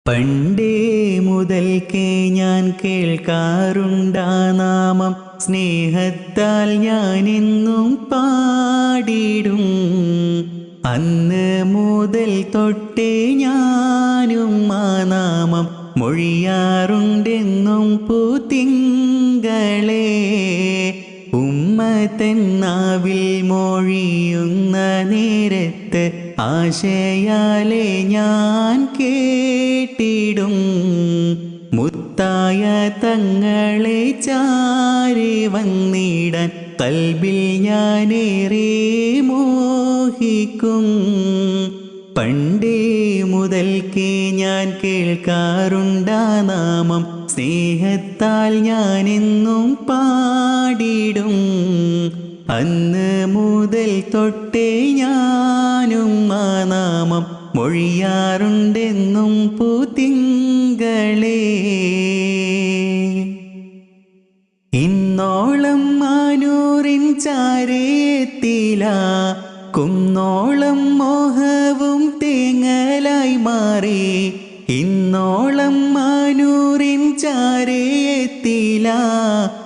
പണ്ടേ മുതൽക്കേ ഞാൻ കേൾക്കാറുണ്ടാ നാമം, സ്നേഹത്താൽ ഞാനെന്നും പാടിടും. അന്ന് മുതൽ തൊട്ടേ ഞാനും ആ നാമം മൊഴിയാറുണ്ടെന്നും പൂത്തിങ്കളേ. ഉമ്മത്തെന്നാവിൽ മൊഴിയുന്ന നേരത്ത് ആശയാലെ ഞാൻ കേട്ടിടും. മുത്തായ തങ്ങളെ ചാരി വന്നിടാൻ കൽബിൽ ഞാനേറെ മോഹിക്കും. പണ്ടേ മുതൽക്കേ ഞാൻ കേൾക്കാറുണ്ടാ നാമം, സ്നേഹത്താൽ ഞാനെന്നും പാടിടും. അന്ന് മുതൽ തൊട്ടേ ഞാനും ആ നാമം മൊഴിയാറുണ്ടെന്നും പൂത്തിങ്കളേ. ഇന്നോളം മാനൂറിൻ ചാരയെത്തില, കുന്നോളം മോഹവും തേങ്ങലായി മാറി. ഇന്നോളം മാനൂറിൻ ചാരയെത്തില,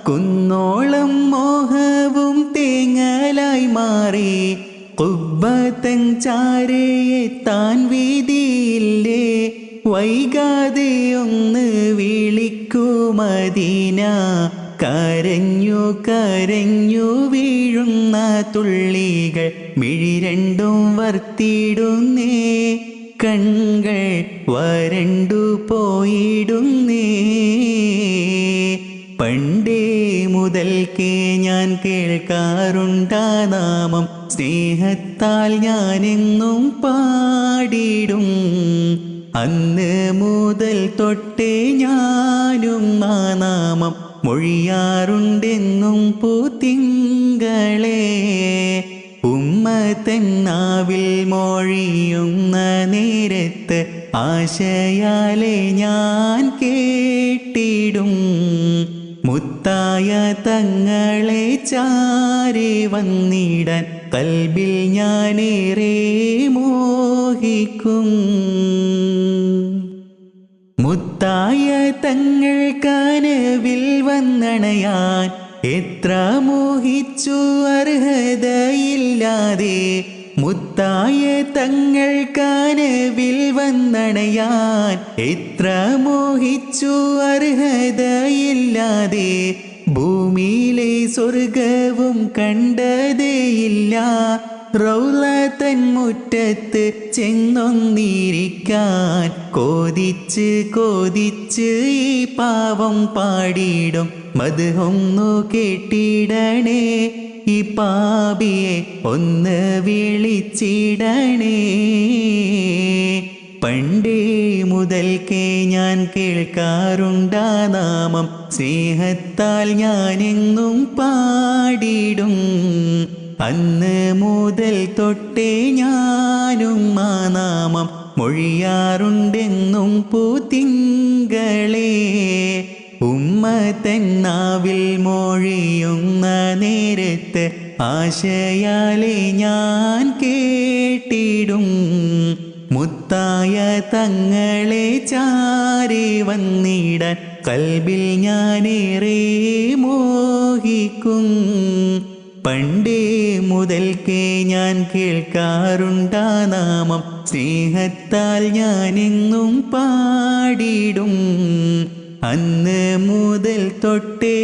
കുന്നോളം മോഹവും തേങ്ങലായി മാറി. കുബ്ബത്തൻ ചാരയെത്താൻ വീതിയില്ലേ, വൈകാതെ ഒന്ന് വിളിക്കൂ മദീന. കരഞ്ഞു കരഞ്ഞു വീഴുന്ന തുള്ളികൾ മിഴി രണ്ടും വർത്തിടുന്നേ. കൺകൾ വരണ്ടു പോയിടുന്നേ. പണ്ടേ മുതൽക്കേ ഞാൻ കേൾക്കാറുണ്ടാ നാമം, സ്നേഹത്താൽ ഞാനെന്നും പാടിടും. അന്ന് മുതൽ തൊട്ടേ ഞാനും ആ നാമം മൊഴിയാറുണ്ടെന്നും പൂത്തിങ്കളേ. ഉമ്മത്തെന്നാവിൽ മൊഴിയുന്ന നേരത്ത് ആശയാലെ ഞാൻ കേട്ടിടും. മുത്തായ തങ്ങളെ ചാരി വന്നിടാൻ കൽബിൽ ഞാനേറെ മോഹിക്കും. മുത്തായ തങ്ങൾ കനവിൽ വന്നണയാൻ എത്ര മോഹിച്ചു അർഹതയില്ലാതെ. മുത്തായ തങ്ങൾ കനവിൽ വന്നണയാൻ എത്ര മോഹിച്ചു അർഹതയില്ലാതെ. ഭൂമിയിലെ സ്വർഗവും കണ്ടതേയില്ല, റൗളത്തൻ മുറ്റത്ത് ചെന്നൊന്നിരിക്കാൻ കൊതിച്ച് കൊതിച്ച് ഈ പാവം പാടിടും. മദ്ഹൊന്നു കേട്ടിടണേ, ഈ പാപിയെ ഒന്ന് വിളിച്ചിടണേ. പണ്ടേ മുതൽക്കേ ഞാൻ കേൾക്കാറുണ്ടാ നാമം, സ്നേഹത്താൽ ഞാനെന്നും പാടിടും. അന്ന് മുതൽ തൊട്ടേ ഞാനും ആ നാമം മൊഴിയാറുണ്ടെന്നും പൂത്തിങ്കളേ. ഉമ്മത്തെന്നാവിൽ മൊഴിയുന്ന നേരത്ത് ആശയാലെ ഞാൻ കേട്ടിടും. മുത്തായ തങ്ങളെ ചാരി വന്നിടാൻ കൽബിൽ ഞാനേറെ മോഹിക്കും. പണ്ടേ മുതൽക്കേ ഞാൻ കേൾക്കാറുണ്ടാ നാമം, സ്നേഹത്താൽ ഞാനെന്നും പാടിടും. അന്ന് മുതൽ തൊട്ടേ